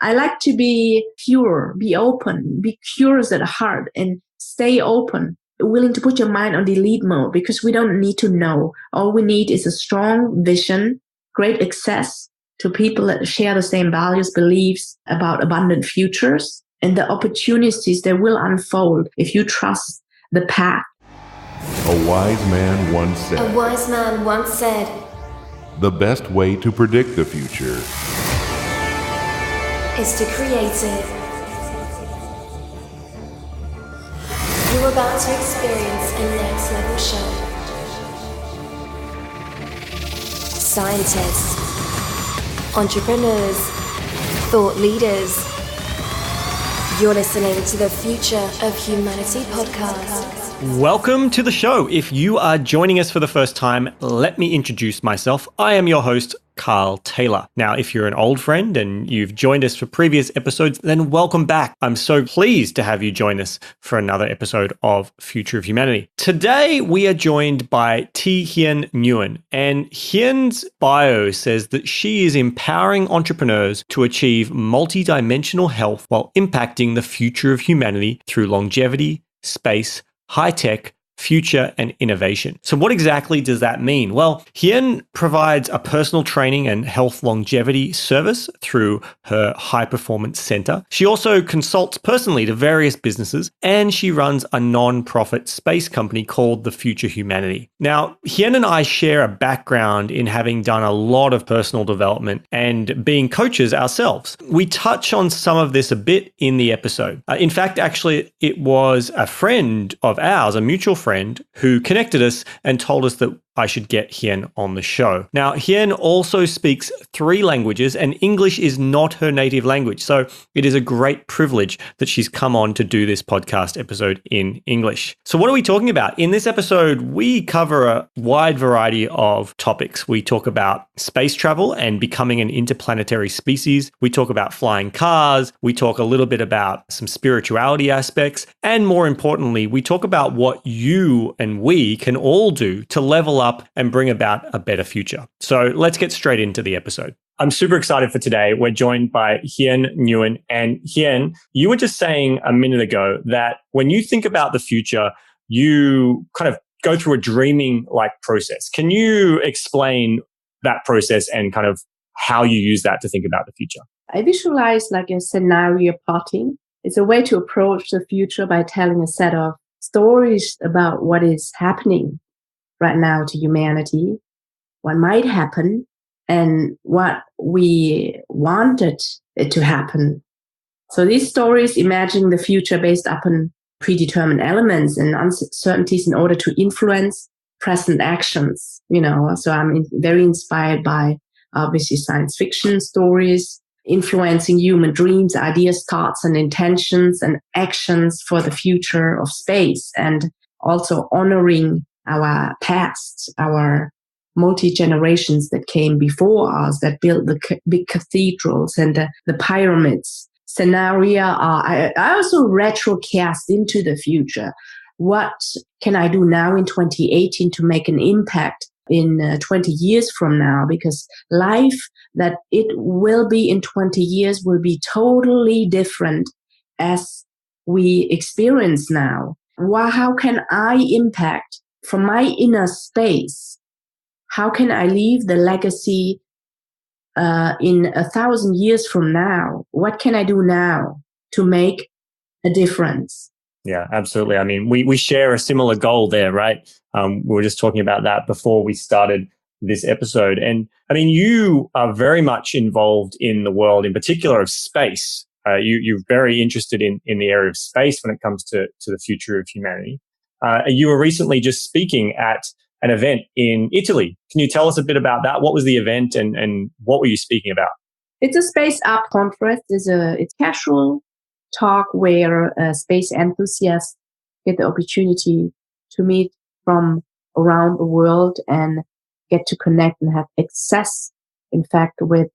I like to be pure, be open, be curious at heart, and stay open, willing to put your mind on delete mode, because we don't need to know. All we need is a strong vision, great access to people that share the same values, beliefs about abundant futures, and the opportunities that will unfold if you trust the path. A wise man once said, the best way to predict the future is to create it. You're about to experience a next level show. Scientists, entrepreneurs, thought leaders. You're listening to the Future of Humanity podcast. Welcome to the show. If you are joining us for the first time, let me introduce myself. I am your host, Carl Taylor. Now, if you're an old friend and you've joined us for previous episodes, then welcome back. I'm so pleased to have you join us for another episode of Future of Humanity. Today, we are joined by Thi Hien Nguyen, and Hien's bio says that she is empowering entrepreneurs to achieve multidimensional health while impacting the future of humanity through longevity, space, high-tech, future, and innovation. So what exactly does that mean? Well, Hien provides a personal training and health longevity service through her High Performance Center. She also consults personally to various businesses, and she runs a non-profit space company called The Future Humanity. Now, Hien and I share a background in having done a lot of personal development and being coaches ourselves. We touch on some of this a bit in the episode. In fact, actually, it was a friend of ours, a mutual friend, who connected us and told us that I should get Hien on the show. Now, Hien also speaks 3 languages, and English is not her native language. So it is a great privilege that she's come on to do this podcast episode in English. So what are we talking about? In this episode, we cover a wide variety of topics. We talk about space travel and becoming an interplanetary species. We talk about flying cars. We talk a little bit about some spirituality aspects. And more importantly, we talk about what you and we can all do to level up and bring about a better future. So let's get straight into the episode. I'm super excited for today. We're joined by Hien Nguyen. And Hien, you were just saying a minute ago that when you think about the future, you kind of go through a dreaming-like process. Can you explain that process and kind of how you use that to think about the future? I visualize like a scenario plotting. It's a way to approach the future by telling a set of stories about what is happening right now to humanity, what might happen, and what we wanted it to happen. So these stories imagine the future based upon predetermined elements and uncertainties in order to influence present actions. So I'm very inspired by obviously science fiction stories, influencing human dreams, ideas, thoughts, and intentions and actions for the future of space, and also honoring our past, our multi-generations that came before us, that built the big cathedrals and the pyramids. Scenario, I also retrocast into the future. What can I do now in 2018 to make an impact in 20 years from now? Because life that it will be in 20 years will be totally different as we experience now. How can I impact from my inner space? How can I leave the legacy in 1,000 years from now? What can I do now to make a difference? Yeah, absolutely. I mean, we share a similar goal there, right? We were just talking about that before we started this episode. And I mean, you are very much involved in the world, in particular of space. You're very interested in the area of space when it comes to the future of humanity. You were recently just speaking at an event in Italy. Can you tell us a bit about that? What was the event and what were you speaking about? It's a Space Up conference. It's casual talk where space enthusiasts get the opportunity to meet from around the world and get to connect and have access, in fact, with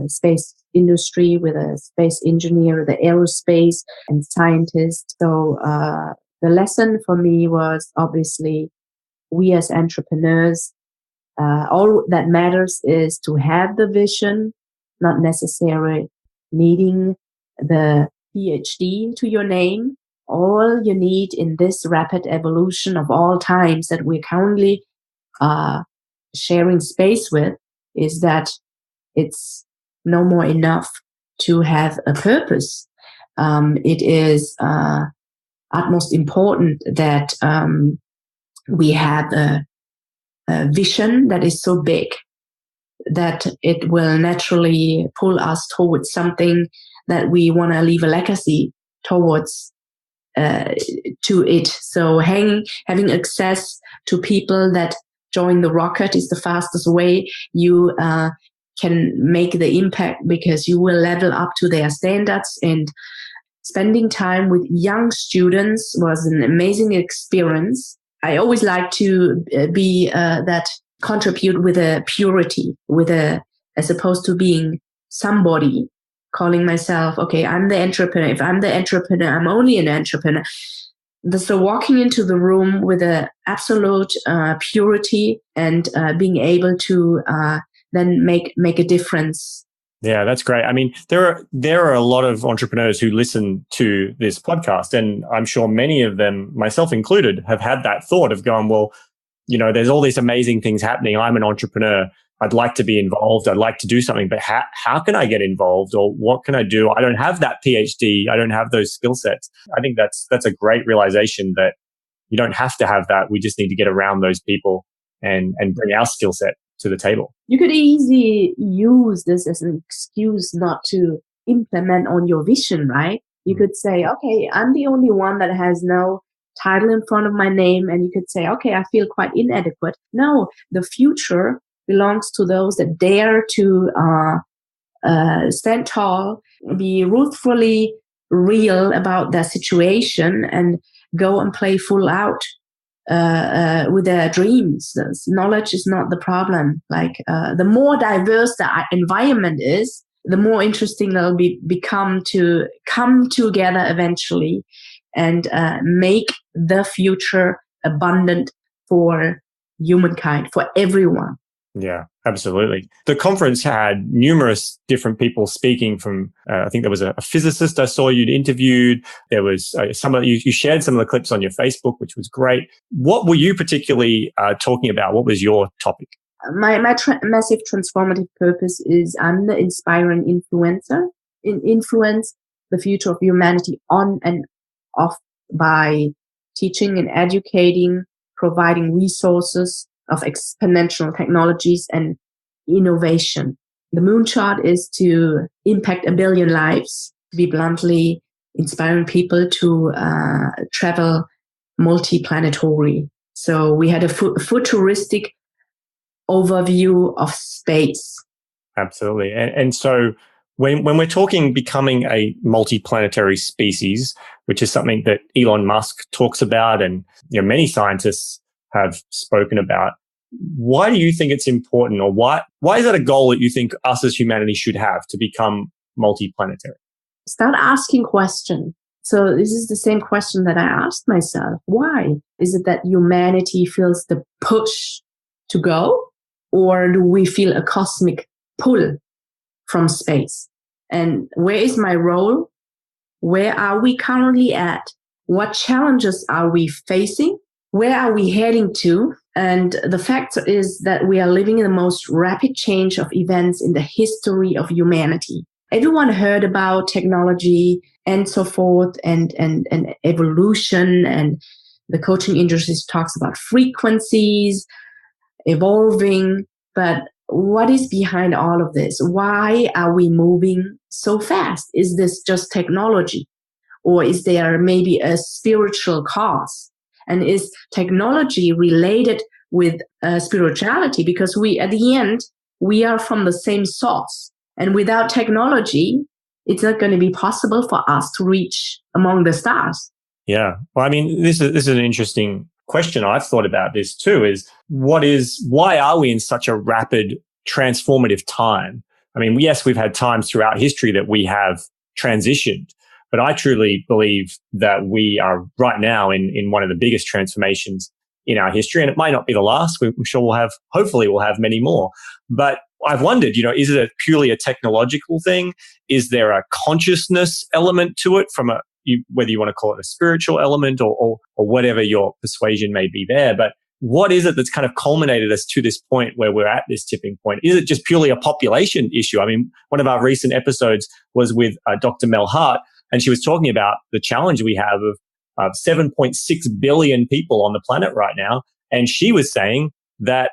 space industry, with a space engineer, the aerospace and scientists. So the lesson for me was obviously we as entrepreneurs, all that matters is to have the vision, not necessarily needing the PhD to your name. All you need in this rapid evolution of all times that we're currently sharing space with is that it's no more enough to have a purpose. It is utmost important that we have a vision that is so big that it will naturally pull us towards something that we want to leave a legacy towards to it. So having access to people that join the rocket is the fastest way you can make the impact, because you will level up to their standards. And spending time with young students was an amazing experience. I always like to be that contribute with a purity, as opposed to being somebody, calling myself, okay, I'm the entrepreneur. If I'm the entrepreneur, I'm only an entrepreneur. So walking into the room with a absolute purity and being able to then make a difference. Yeah, that's great. I mean, there are a lot of entrepreneurs who listen to this podcast, and I'm sure many of them, myself included, have had that thought of going, well, there's all these amazing things happening. I'm an entrepreneur. I'd like to be involved. I'd like to do something, but how can I get involved, or what can I do? I don't have that PhD. I don't have those skill sets. I think that's a great realization that you don't have to have that. We just need to get around those people and bring our skill set to the table. You could easily use this as an excuse not to implement on your vision, right? You could say, okay, I'm the only one that has no title in front of my name. And you could say, okay, I feel quite inadequate. No, the future belongs to those that dare to stand tall, be truthfully real about their situation, and go and play full out with their dreams. Knowledge is not the problem. The more diverse the environment is, the more interesting it'll become to come together eventually and make the future abundant for humankind, for everyone. Yeah, absolutely. The conference had numerous different people speaking from, I think there was a physicist I saw you'd interviewed. There was you shared some of the clips on your Facebook, which was great. What were you particularly talking about? What was your topic? My massive transformative purpose is I'm the inspiring influencer. Influence the future of humanity on and off by teaching and educating, providing resources of exponential technologies and innovation. The moonshot is to impact 1 billion lives, to be bluntly inspiring people to travel multiplanetary. So we had a futuristic overview of space. Absolutely. And so when we're talking becoming a multiplanetary species, which is something that Elon Musk talks about and many scientists have spoken about, why do you think it's important, or why is that a goal that you think us as humanity should have to become multiplanetary? Start asking questions. So this is the same question that I asked myself. Why is it that humanity feels the push to go, or do we feel a cosmic pull from space? And where is my role? Where are we currently at? What challenges are we facing? Where are we heading to? And the fact is that we are living in the most rapid change of events in the history of humanity. Everyone heard about technology and so forth, and evolution, and the coaching industry talks about frequencies evolving. But what is behind all of this? Why are we moving so fast? Is this just technology? Or is there maybe a spiritual cause? And is technology related with spirituality? Because at the end, we are from the same source. And without technology, it's not going to be possible for us to reach among the stars. Yeah. Well, I mean, this is an interesting question. I've thought about this too, is why are we in such a rapid transformative time? I mean, yes, we've had times throughout history that we have transitioned, but I truly believe that we are right now in one of the biggest transformations in our history. And it might not be the last. I'm sure hopefully we'll have many more. But I've wondered, is it purely a technological thing? Is there a consciousness element to it from whether you want to call it a spiritual element or whatever your persuasion may be there? But what is it that's kind of culminated us to this point where we're at this tipping point? Is it just purely a population issue? I mean, one of our recent episodes was with Dr. Mel Hart, and she was talking about the challenge we have of 7.6 billion people on the planet right now. And she was saying that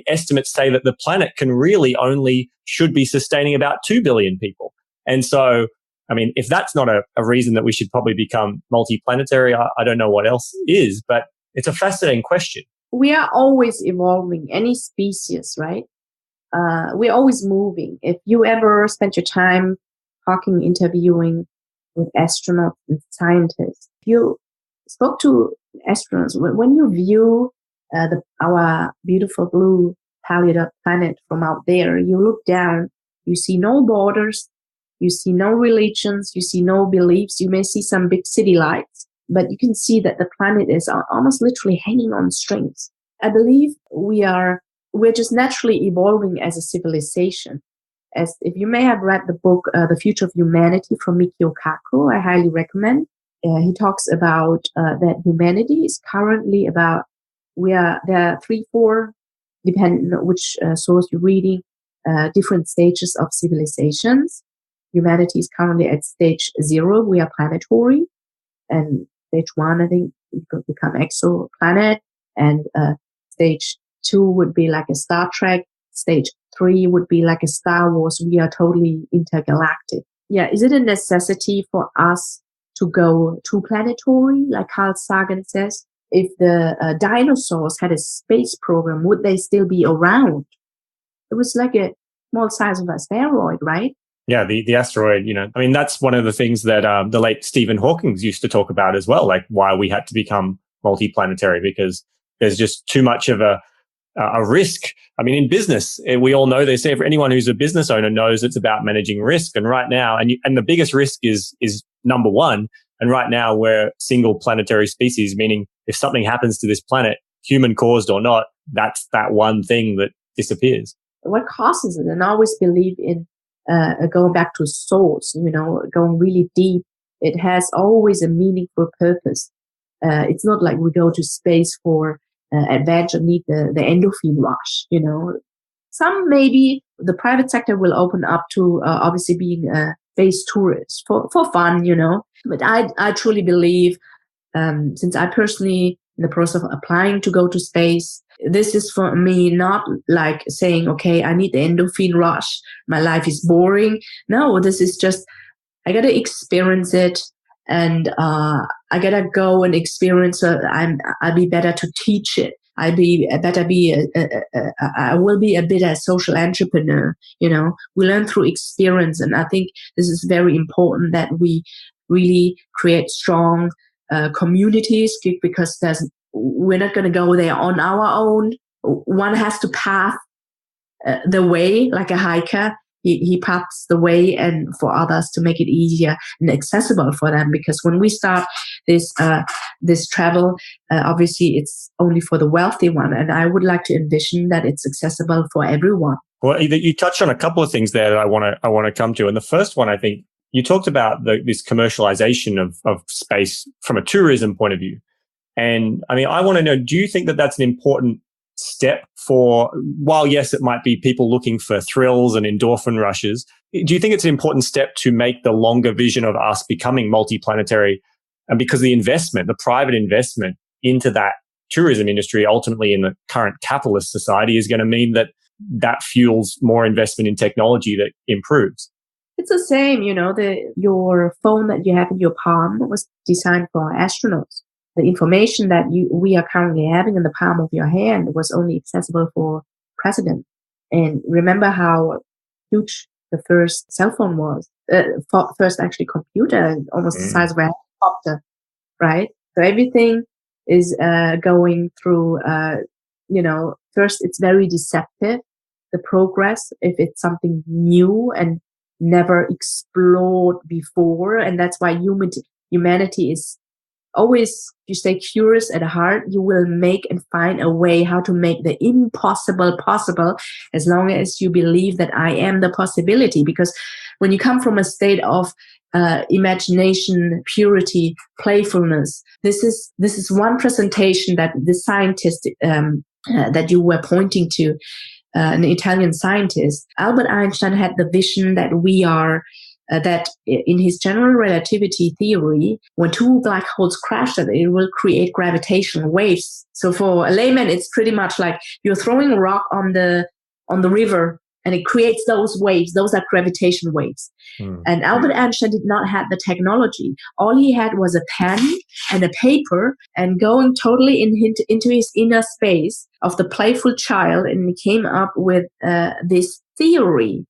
estimates say that the planet can really only should be sustaining about 2 billion people. And so, I mean, if that's not a reason that we should probably become multiplanetary, I don't know what else is, but it's a fascinating question. We are always evolving, any species, right? We're always moving. If you ever spent your time talking, interviewing with astronauts and scientists, if you spoke to astronauts, when you view our beautiful blue palette planet from out there, you look down, you see no borders, you see no religions, you see no beliefs. You may see some big city lights, but you can see that the planet is almost literally hanging on strings. I believe we're just naturally evolving as a civilization. As if you may have read the book, The Future of Humanity from Mikio Kaku, I highly recommend. He talks about that humanity is currently there are 3-4, depending on which source you're reading, different stages of civilizations. Humanity is currently at stage 0. We are planetary. And stage 1, I think, you could become exoplanet. And stage 2 would be like a Star Trek. Stage 3 would be like a Star Wars. We are totally intergalactic. Yeah, is it a necessity for us to go to planetary, like Carl Sagan says? If the dinosaurs had a space program, would they still be around? It was like a small size of an asteroid, right? Yeah, the asteroid, I mean, that's one of the things that the late Stephen Hawking used to talk about as well, like why we had to become multiplanetary, because there's just too much of a risk. I mean, in business, we all know, they say for anyone who's a business owner knows it's about managing risk. And right now, and the biggest risk is number one. And right now we're single planetary species, meaning if something happens to this planet, human caused or not, that's that one thing that disappears. What causes it? And I always believe in going back to source, going really deep. It has always a meaningful purpose. It's not like we go to space for adventure, need the endorphin rush, Some maybe the private sector will open up to obviously being a space tourist for fun, But I truly believe, since I personally in the process of applying to go to space, this is for me not like saying, okay, I need the endorphin rush. My life is boring. No, this is just, I got to experience it. And I got to go and experience it. I'll be better to teach it. I will be a bit a social entrepreneur, We learn through experience. And I think this is very important that we really create strong communities, because we're not going to go there on our own. One has to path the way, like a hiker. He paths the way, and for others to make it easier and accessible for them. Because when we start this travel, obviously it's only for the wealthy one, and I would like to envision that it's accessible for everyone. Well, you touched on a couple of things there that I want to come to, and the first one, I think you talked about this commercialization of space from a tourism point of view. And I mean, I want to know, do you think that that's an important step for, while yes, it might be people looking for thrills and endorphin rushes, do you think it's an important step to make the longer vision of us becoming multiplanetary? And because the private investment into that tourism industry, ultimately in the current capitalist society, is going to mean that fuels more investment in technology that improves. It's the same, your phone that you have in your palm was designed for astronauts. The information that we are currently having in the palm of your hand was only accessible for president. And remember how huge the first cell phone was, first actually computer, almost the size of a helicopter, right? So everything is going through, first it's very deceptive, the progress, if it's something new and never explored before. And that's why humanity is always, if you stay curious at heart, you will make and find a way how to make the impossible possible, as long as you believe that I am the possibility. Because when you come from a state of imagination, purity, playfulness, this is one presentation that the scientist that you were pointing to, an Italian scientist, Albert Einstein, had the vision that we are, that in his general relativity theory, when two black holes crash, that it will create gravitational waves. So for a layman, it's pretty much like you're throwing a rock on the river, and it creates those waves. Those are gravitation waves. And Albert Einstein did not have the technology. All he had was a pen and a paper, and going totally into his inner space of the playful child, and he came up with this theory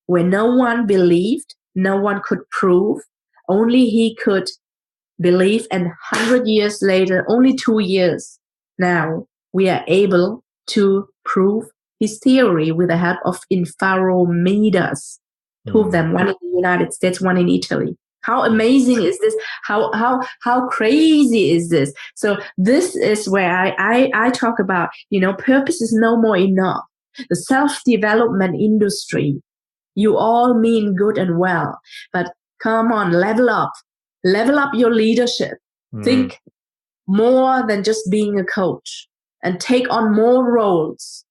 where no one believed, no one could prove, only he could believe. And 100 years later, only 2 years now, we are able to prove his theory with the help of interferometers. Two of them, one in the United States, one in Italy. How amazing is this? How crazy is this? So this is where I talk about, purpose is no more enough. The self-development industry, you all mean good and well, but come on, level up your leadership. Think more than just being a coach, and take on more roles.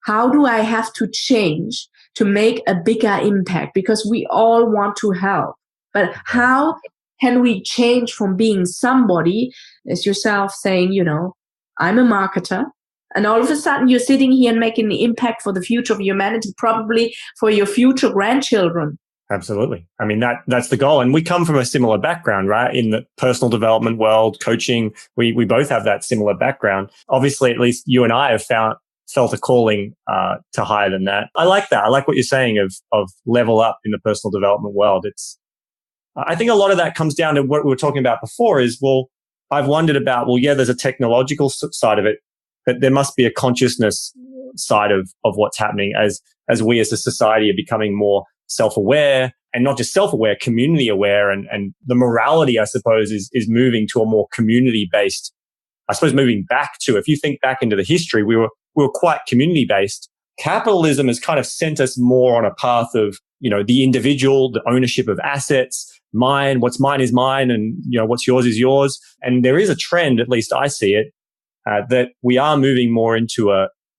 How do I have to change to make a bigger impact? Because we all want to help. But how can we change from being somebody, as yourself saying, I'm a marketer, and all of a sudden you're sitting here and making the impact for the future of humanity, probably for your future grandchildren. Absolutely. I mean, that's the goal. And we come from a similar background, right? In the personal development world, coaching, we both have that similar background. Obviously, at least you and I have felt a calling to higher than that. I like that. I like what you're saying of level up in the personal development world. I think a lot of that comes down to what we were talking about before is, I've wondered about, there's a technological side of it, but there must be a consciousness side of what's happening as we as a society are becoming more self-aware, and not just self-aware, community aware, and the morality, I suppose, is moving to a more community-based, I suppose, moving back to, if you think back into the history, we were quite community-based. Capitalism has kind of sent us more on a path of, the individual, the ownership of assets, what's mine is mine, and, what's yours is yours. And there is a trend, at least I see it, that we are moving more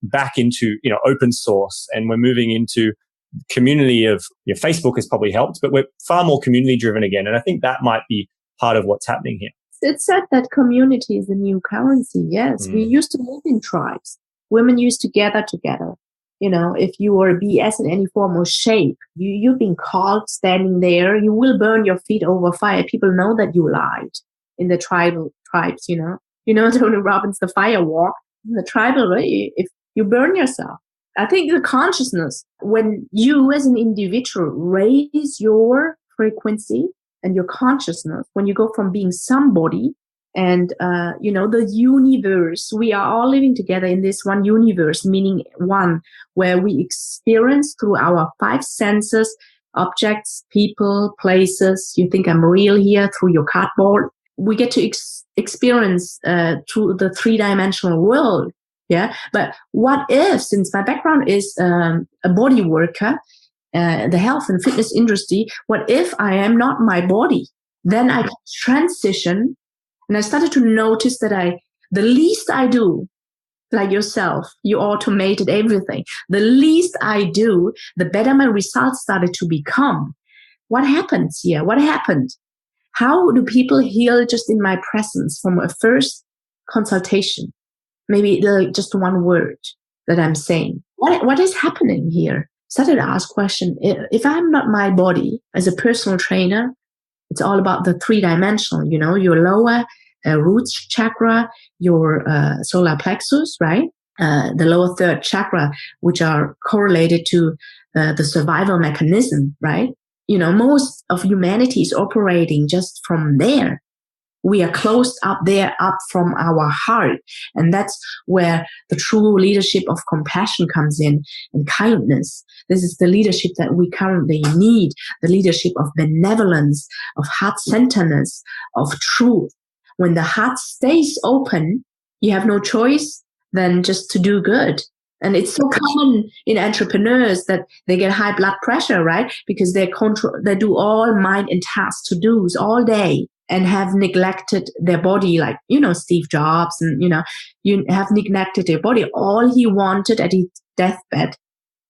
back into, open source, and we're moving into community of, Facebook has probably helped, but we're far more community driven again. And I think that might be part of what's happening here. It's said that community is the new currency. Yes, we used to live in tribes. Women used to gather together. If you were BS in any form or shape, you've been caught standing there, you will burn your feet over fire. People know that you lied in the tribes, Tony Robbins, the fire walk, in the tribal way, if you burn yourself. I think the consciousness, when you as an individual raise your frequency and your consciousness, when you go from being somebody and, the universe, we are all living together in this one universe, meaning one where we experience through our 5 senses, objects, people, places. You think I'm real here through your cardboard. We get to experience through the 3-dimensional world. Yeah. But what if, since my background is a body worker, the health and fitness industry, what if I am not my body? Then I transition, and I started to notice that the least I do, like yourself, you automated everything. The least I do, the better my results started to become. What happens here? What happened? How do people heal just in my presence from a first consultation? Maybe just one word that I'm saying. What is happening here? Started to ask question. If I'm not my body as a personal trainer, it's all about the 3-dimensional, your lower root chakra, your solar plexus, right? The lower third chakra, which are correlated to the survival mechanism, right? Most of humanity is operating just from there. We are closed up there, up from our heart. And that's where the true leadership of compassion comes in, and kindness. This is the leadership that we currently need, the leadership of benevolence, of heart-centeredness, of truth. when the heart stays open, you have no choice than just to do good. And it's so common in entrepreneurs that they get high blood pressure, right? Because they do all mind and task to-dos all day and have neglected their body, like, Steve Jobs, and, you have neglected their body. All he wanted at his deathbed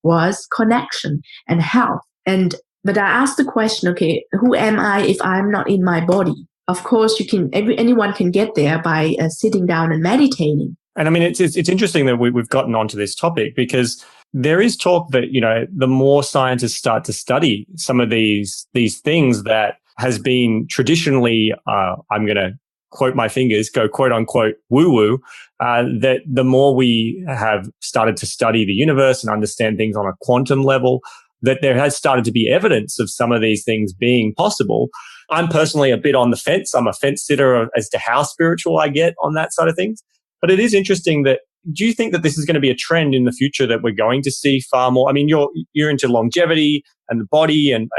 was connection and health. But I asked the question, okay, who am I if I'm not in my body? Of course, anyone can get there by sitting down and meditating. And I mean, it's interesting that we've gotten onto this topic, because there is talk that, the more scientists start to study some of these things that has been traditionally, I'm going to quote my fingers, go quote unquote woo-woo, that the more we have started to study the universe and understand things on a quantum level, that there has started to be evidence of some of these things being possible. I'm personally a bit on the fence. I'm a fence sitter as to how spiritual I get on that side of things. But it is interesting that, do you think that this is going to be a trend in the future that we're going to see far more? I mean, you're into longevity and the body, and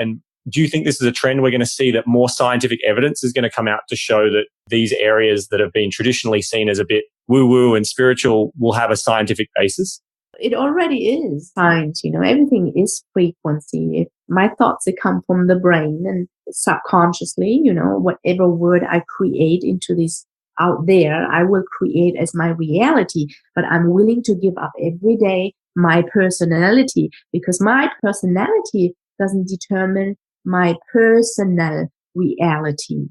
do you think this is a trend we're going to see, that more scientific evidence is going to come out to show that these areas that have been traditionally seen as a bit woo-woo and spiritual will have a scientific basis? It already is science, everything is frequency. If my thoughts, they come from the brain, and subconsciously, whatever word I create into this out there, I will create as my reality. But I'm willing to give up every day my personality, because my personality doesn't determine my personal reality.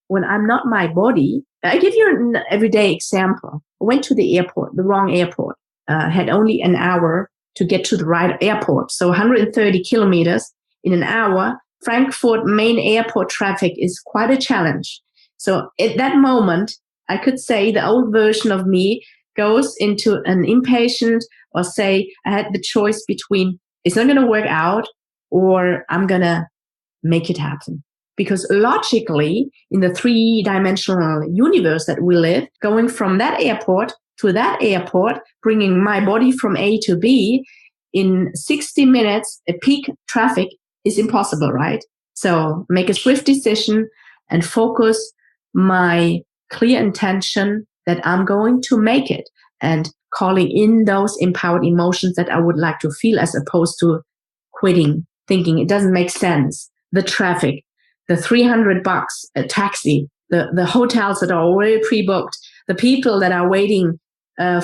When I'm not my body, I give you an everyday example. I went to the airport, the wrong airport. Had only an hour to get to the right airport. So 130 kilometers in an hour. Frankfurt main airport traffic is quite a challenge. So at that moment, I could say the old version of me goes into an impatient, or say I had the choice between it's not going to work out or I'm going to make it happen. Because logically, in the 3-dimensional universe that we live, going from that airport to that airport, bringing my body from A to B in 60 minutes at peak traffic is impossible, right? So make a swift decision and focus my clear intention that I'm going to make it, and calling in those empowered emotions that I would like to feel, as opposed to quitting, thinking it doesn't make sense. The traffic, the $300 a taxi, the hotels that are already pre-booked, the people that are waiting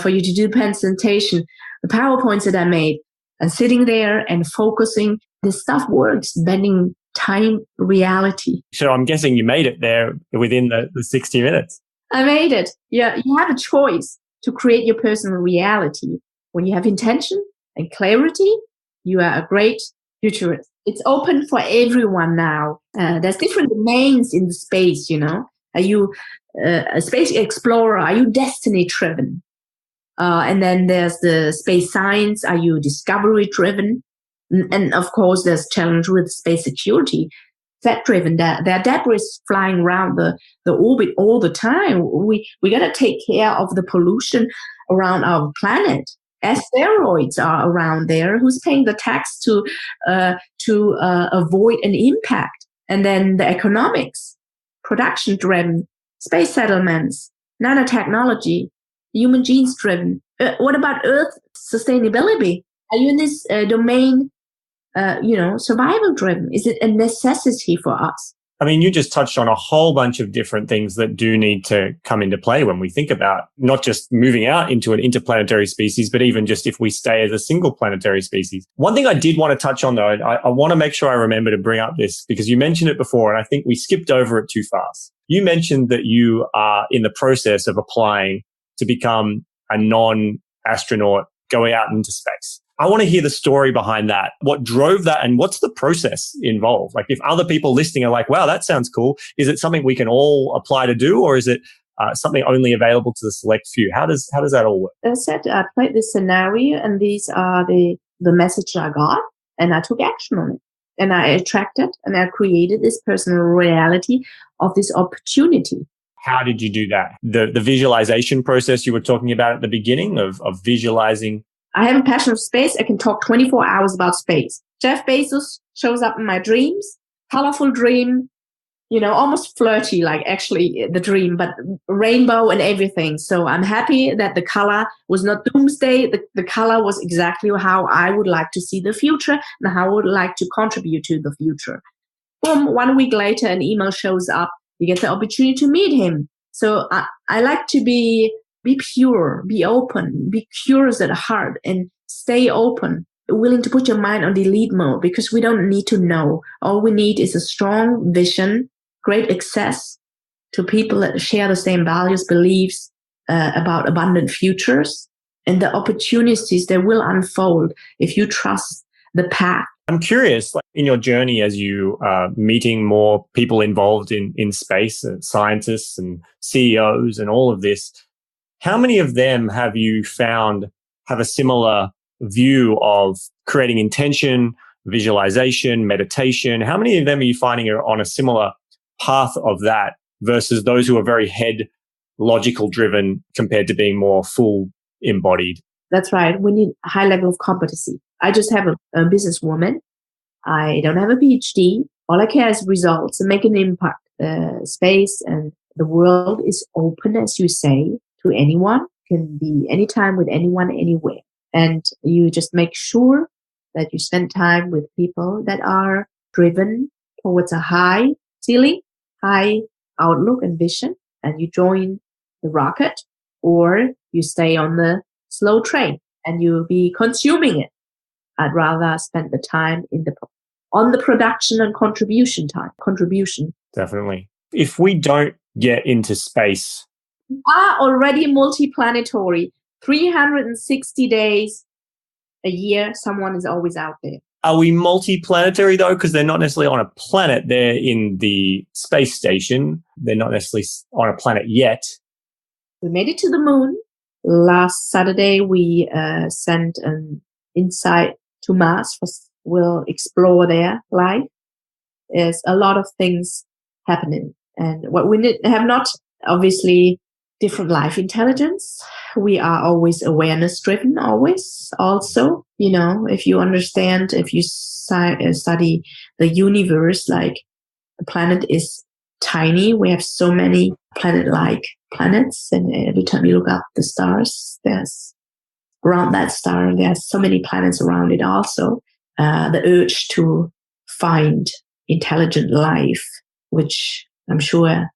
for you to do presentation, the PowerPoints that I made, and sitting there and focusing. This stuff works, bending time reality. So I'm guessing you made it there within the 60 minutes. I made it. Yeah, you have a choice to create your personal reality. When you have intention and clarity, you are a great futurist. It's open for everyone now. There's different domains in the space, Are you a space explorer? Are you destiny driven? And then there's the space science. Are you discovery driven? And of course, there's challenge with space security. Threat driven. There are debris flying around the orbit all the time. We got to take care of the pollution around our planet. Asteroids are around there. Who's paying the tax to avoid an impact? And then the economics, production driven, space settlements, nanotechnology, human genes driven. What about Earth sustainability? Are you in this domain? Survival driven? Is it a necessity for us? I mean, you just touched on a whole bunch of different things that do need to come into play when we think about not just moving out into an interplanetary species, but even just if we stay as a single planetary species. One thing I did want to touch on, though, I want to make sure I remember to bring up this, because you mentioned it before, and I think we skipped over it too fast. You mentioned that you are in the process of applying to become a non-astronaut going out into space. I want to hear the story behind that. What drove that, and what's the process involved? Like, if other people listening are like, wow, that sounds cool, is it something we can all apply to do, or is it something only available to the select few? How does that all work? As I said, I played this scenario, and these are the message I got, and I took action on it. And I attracted and I created this personal reality of this opportunity. How did you do that? The visualization process you were talking about at the beginning of visualizing. I have a passion for space. I can talk 24 hours about space. Jeff Bezos shows up in my dreams. Colorful dream. almost flirty, like actually the dream, but rainbow and everything. So I'm happy that the color was not doomsday. The color was exactly how I would like to see the future and how I would like to contribute to the future. Boom, 1 week later, an email shows up. You get the opportunity to meet him. So I like to be pure, be open, be curious at heart, and stay open, willing to put your mind on delete mode, because we don't need to know. All we need is a strong vision, great access to people that share the same values, beliefs about abundant futures, and the opportunities that will unfold if you trust the path. I'm curious, like in your journey as you are meeting more people involved in space, scientists and CEOs and all of this, how many of them have you found have a similar view of creating intention, visualization, meditation? How many of them are you finding are on a similar path of that versus those who are very head logical driven compared to being more full embodied? That's right. We need a high level of competency. I just have a businesswoman. I don't have a PhD. All I care is results and make an impact. Space and the world is open, as you say, to anyone. Can be anytime with anyone, anywhere. And you just make sure that you spend time with people that are driven towards a high ceiling, high outlook and vision, and you join the rocket, or you stay on the slow train and you'll be consuming it. I'd rather spend the time on the production and contribution time. Contribution. Definitely. If we don't get into space, we are already multiplanetary. 360 days a year, someone is always out there. Are we multiplanetary though? Because they're not necessarily on a planet. They're in the space station. They're not necessarily on a planet yet. We made it to the moon. Last Saturday, we sent an InSight to Mars. We'll explore their life. There's a lot of things happening. And what we have not, obviously, different life intelligence. We are always awareness driven, always. Also, if you understand, if you study the universe, like the planet is tiny. We have so many planet-like planets. And every time you look up the stars, there's around that star, there's so many planets around it also. The urge to find intelligent life, which I'm sure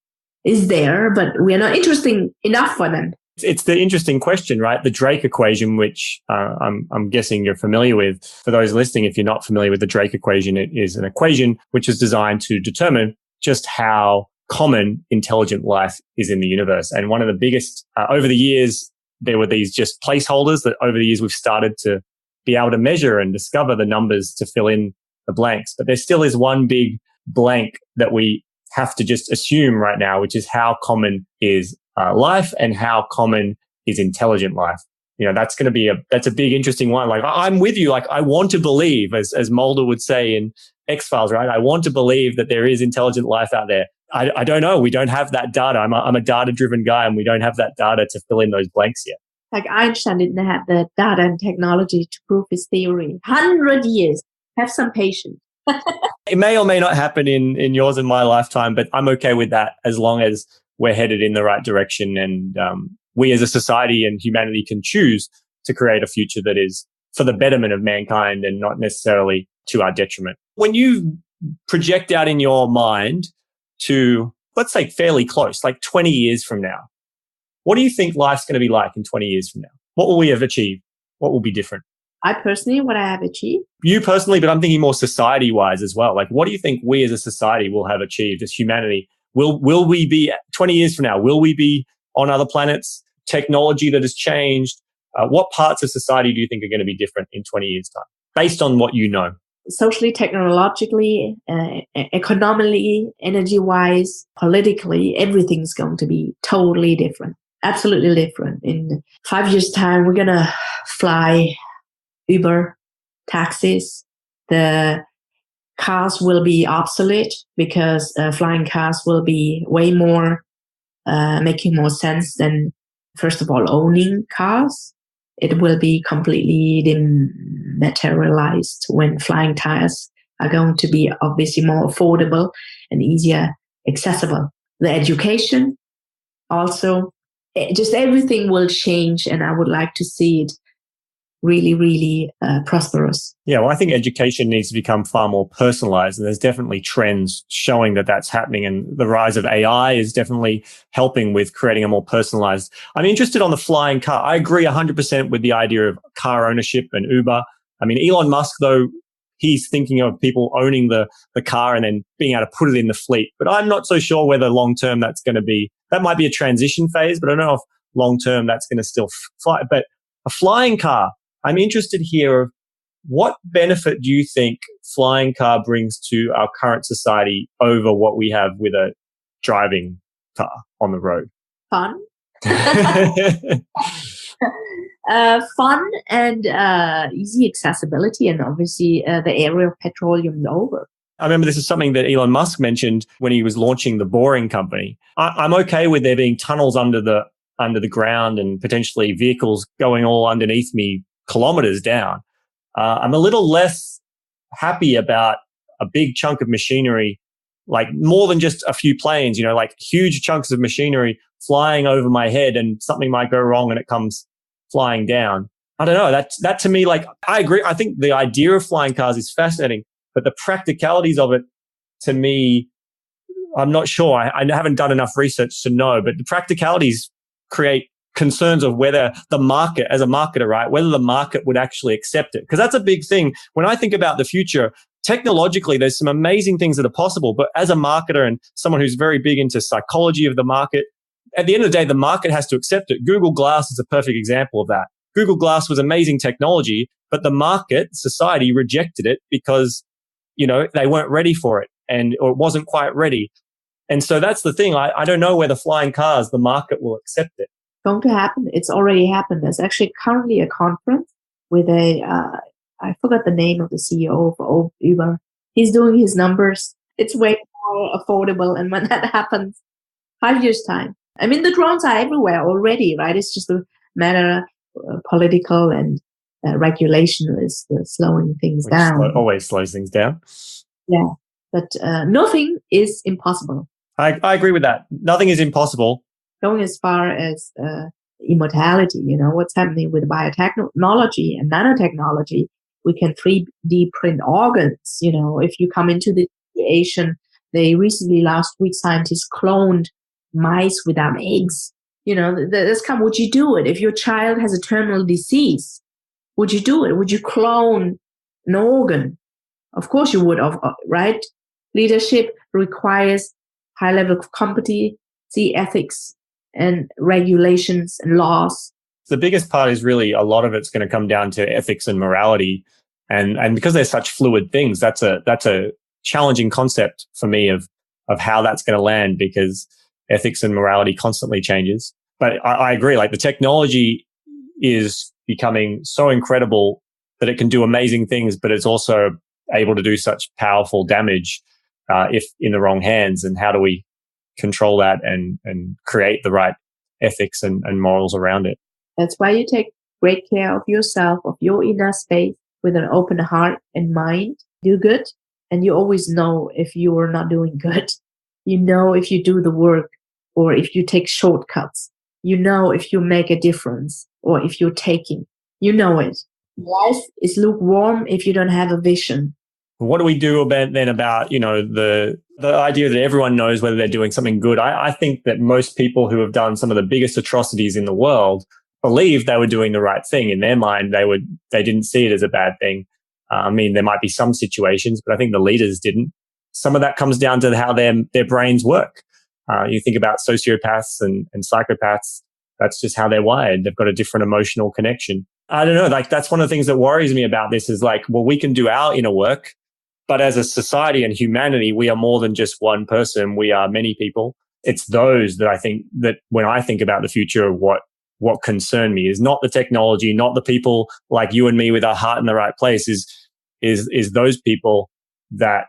is there, but we are not interesting enough for them. It's the interesting question, right? The Drake equation, which I'm guessing you're familiar with. For those listening, if you're not familiar with the Drake equation, it is an equation which is designed to determine just how common intelligent life is in the universe. And one of the biggest, over the years, there were these just placeholders that over the years we've started to be able to measure and discover the numbers to fill in the blanks. But there still is one big blank that we have to just assume right now, which is how common is life and how common is intelligent life. That's going to be that's a big, interesting one. Like, I'm with you. Like, I want to believe, as Mulder would say in X-Files, right? I want to believe that there is intelligent life out there. I don't know. We don't have that data. I'm a data-driven guy, and we don't have that data to fill in those blanks yet. Like Einstein didn't have the data and technology to prove his theory. 100 years. Have some patience. It may or may not happen in yours and my lifetime, but I'm okay with that as long as we're headed in the right direction and we as a society and humanity can choose to create a future that is for the betterment of mankind and not necessarily to our detriment. When you project out in your mind to, let's say, fairly close, like 20 years from now, what do you think life's going to be like in 20 years from now? What will we have achieved? What will be different? I personally, what I have achieved? You personally, but I'm thinking more society-wise as well. Like, what do you think we as a society will have achieved as humanity? Will we be 20 years from now? Will we be on other planets? Technology that has changed? What parts of society do you think are going to be different in 20 years' time, based on what you know? Socially, technologically, economically, energy-wise, politically, everything's going to be totally different. Absolutely different. In 5 years' time, we're going to fly Uber, taxis. The cars will be obsolete because flying cars will be way more, making more sense than, first of all, owning cars. It will be completely dematerialized when flying tires are going to be obviously more affordable and easier accessible. The education also, just everything will change, and I would like to see it really, really prosperous. Yeah, well, I think education needs to become far more personalized, and there's definitely trends showing that that's happening, and the rise of AI is definitely helping with creating a more personalized. I'm interested on the flying car. I agree 100% with the idea of car ownership and Uber. I mean, Elon Musk, though, he's thinking of people owning the car and then being able to put it in the fleet. But I'm not so sure whether long-term that's going to be, that might be a transition phase, but I don't know if long-term that's going to still fly. But a flying car, I'm interested here of what benefit do you think flying car brings to our current society over what we have with a driving car on the road? Fun. Fun and easy accessibility, and obviously the area of petroleum over. I remember this is something that Elon Musk mentioned when he was launching the Boring Company. I'm okay with there being tunnels under the ground and potentially vehicles going all underneath me kilometers down. I'm a little less happy about a big chunk of machinery, like more than just a few planes, like huge chunks of machinery flying over my head, and something might go wrong and it comes flying down. I don't know. That to me, like, I agree. I think the idea of flying cars is fascinating, but the practicalities of it, to me, I'm not sure. I haven't done enough research to know, but the practicalities create concerns of whether the market, as a marketer, right, whether the market would actually accept it. Because that's a big thing. When I think about the future, technologically, there's some amazing things that are possible. But as a marketer and someone who's very big into psychology of the market, at the end of the day, the market has to accept it. Google Glass is a perfect example of that. Google Glass was amazing technology, but the market, society rejected it because, they weren't ready for it, or it wasn't quite ready. And so that's the thing. I don't know whether flying cars, the market will accept it. Going to happen. It's already happened. There's actually currently a conference with I forgot the name of the CEO of Uber. He's doing his numbers. It's way more affordable. And when that happens, 5 years time. I mean, the drones are everywhere already, right? It's just a matter of political and regulation is slowing things down. Always slows things down. Yeah. But nothing is impossible. I agree with that. Nothing is impossible. Going as far as immortality, what's happening with biotechnology and nanotechnology, we can 3D print organs. If you come into the situation, they recently, last week, scientists cloned mice without eggs. Would you do it? If your child has a terminal disease, would you do it? Would you clone an organ? Of course you would, right? Leadership requires high level of competency, ethics, and regulations and laws. The biggest part is really a lot of it's going to come down to ethics and morality. And because they're such fluid things, that's a challenging concept for me of how that's going to land, because ethics and morality constantly changes. But I agree, like the technology is becoming so incredible that it can do amazing things, but it's also able to do such powerful damage if in the wrong hands. And how do we control that and create the right ethics and morals around it? That's why you take great care of yourself, of your inner space, with an open heart and mind. Do good, and you always know if you are not doing good. If you do the work, or if you take shortcuts. If you make a difference, or if you're taking. It. Life is lukewarm if you don't have a vision. What do we do about the idea that everyone knows whether they're doing something good? I think that most people who have done some of the biggest atrocities in the world believe they were doing the right thing. In their mind, they didn't see it as a bad thing. There might be some situations, but I think the leaders didn't. Some of that comes down to how their brains work. You think about sociopaths and psychopaths. That's just how they're wired. They've got a different emotional connection. I don't know. Like, that's one of the things that worries me about this is like, well, we can do our inner work, but as a society and humanity, we are more than just one person. We are many people. It's those that I think that when I think about the future of what concern me is not the technology, not the people like you and me with our heart in the right place, is those people that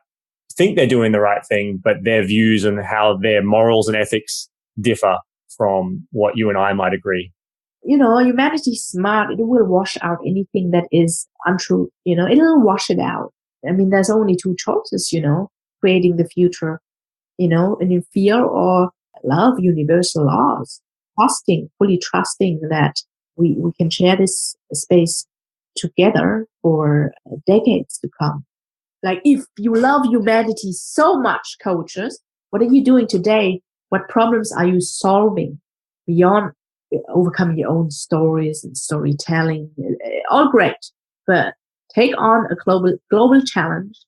think they're doing the right thing, but their views and how their morals and ethics differ from what you and I might agree. Humanity is smart. It will wash out anything that is untrue. It'll wash it out. I mean, there's only two choices, creating the future in fear or love universal laws, fully trusting that we can share this space together for decades to come. Like, if you love humanity so much, coaches, what are you doing today? What problems are you solving beyond overcoming your own stories and storytelling? All great, but take on a global challenge,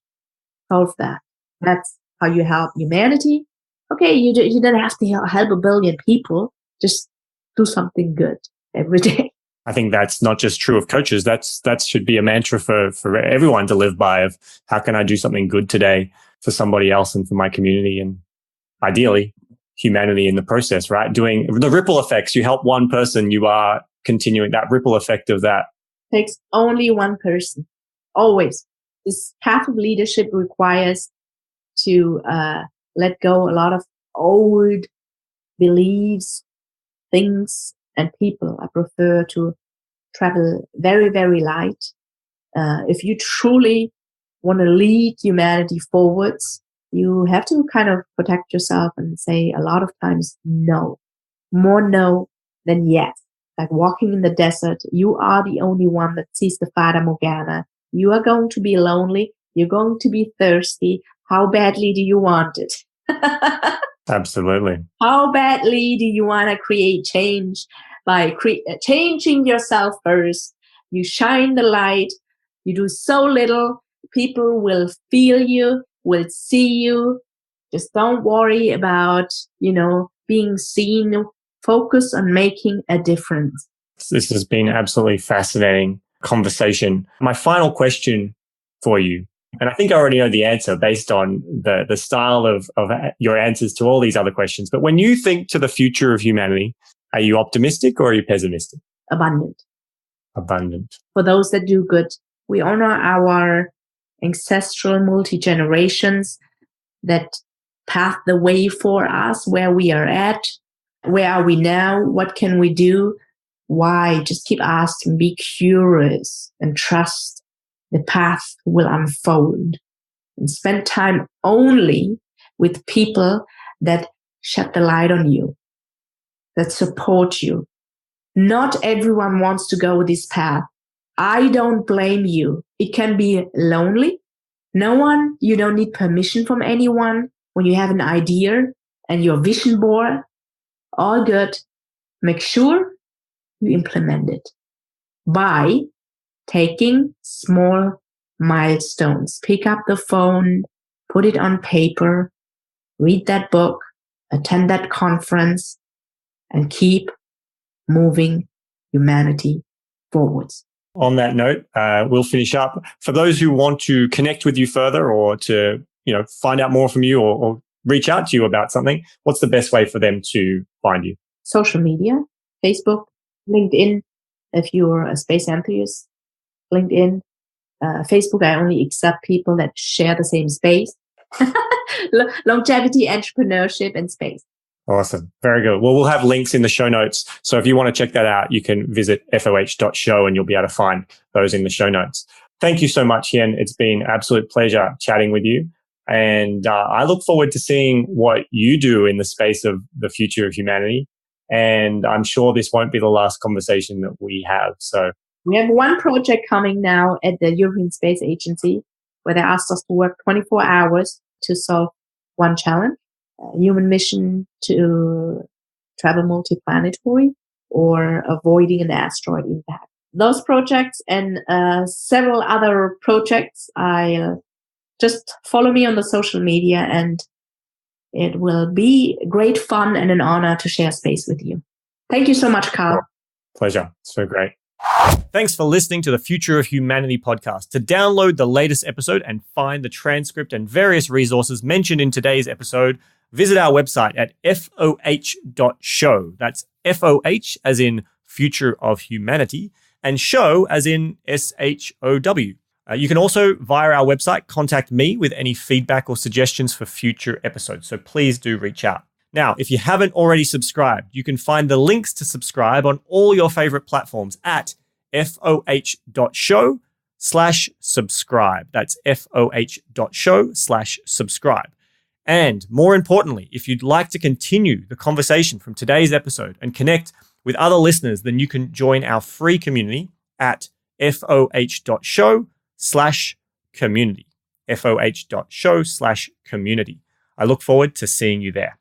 solve that. That's how you help humanity. Okay, you don't have to help a billion people. Just do something good every day. I think that's not just true of coaches. That should be a mantra for everyone to live by, of how can I do something good today for somebody else and for my community, and ideally humanity in the process, right? Doing the ripple effects. You help one person, you are continuing that ripple effect of that. Takes only one person. Always. This path of leadership requires to let go a lot of old beliefs, things, and people. I prefer to travel very, very light. If you truly want to lead humanity forwards, you have to kind of protect yourself and say a lot of times no. More no than yes. Like walking in the desert, you are the only one that sees the Fata Morgana. You are going to be lonely. You're going to be thirsty. How badly do you want it? Absolutely. How badly do you want to create change? By changing yourself first. You shine the light. You do so little. People will feel you, will see you. Just don't worry about, being seen. Focus on making a difference. This has been absolutely fascinating conversation. My final question for you, and I think I already know the answer based on the style of your answers to all these other questions, but when you think to the future of humanity, are you optimistic or are you pessimistic? Abundant. Abundant. For those that do good, we honor our ancestral multi-generations that paved the way for us, where we are at. Where are we now? What can we do? Why? Just keep asking, be curious, and trust the path will unfold. And spend time only with people that shed the light on you, that support you. Not everyone wants to go this path. I don't blame you. It can be lonely. You don't need permission from anyone. When you have an idea and your vision board, all good. Make sure you implement it by taking small milestones. Pick up the phone, put it on paper, read that book, attend that conference, and keep moving humanity forwards. On that note, we'll finish up. For those who want to connect with you further, or to find out more from you, or reach out to you about something, what's the best way for them to find you? Social media, Facebook, LinkedIn, if you're a space enthusiast, LinkedIn. Facebook, I only accept people that share the same space. Longevity, entrepreneurship, and space. Awesome. Very good. Well, we'll have links in the show notes. So if you want to check that out, you can visit foh.show and you'll be able to find those in the show notes. Thank you so much, Hien. It's been an absolute pleasure chatting with you. And I look forward to seeing what you do in the space of the future of humanity. And I'm sure this won't be the last conversation that we have. So we have one project coming now at the European Space Agency, where they asked us to work 24 hours to solve one challenge, a human mission to travel multiplanetary or avoiding an asteroid impact. Those projects and several other projects, I'll just follow me on the social media, and it will be great fun and an honor to share space with you. Thank you so much, Carl. Pleasure. So great. Thanks for listening to the Future of Humanity podcast. To download the latest episode and find the transcript and various resources mentioned in today's episode, visit our website at foh.show. That's FOH as in Future of Humanity, and show as in SHOW. You can also, via our website, contact me with any feedback or suggestions for future episodes. So please do reach out. Now, if you haven't already subscribed, you can find the links to subscribe on all your favorite platforms at foh.show/subscribe. That's foh.show/subscribe. And more importantly, if you'd like to continue the conversation from today's episode and connect with other listeners, then you can join our free community at foh.show/community. foh.show/community. I look forward to seeing you there.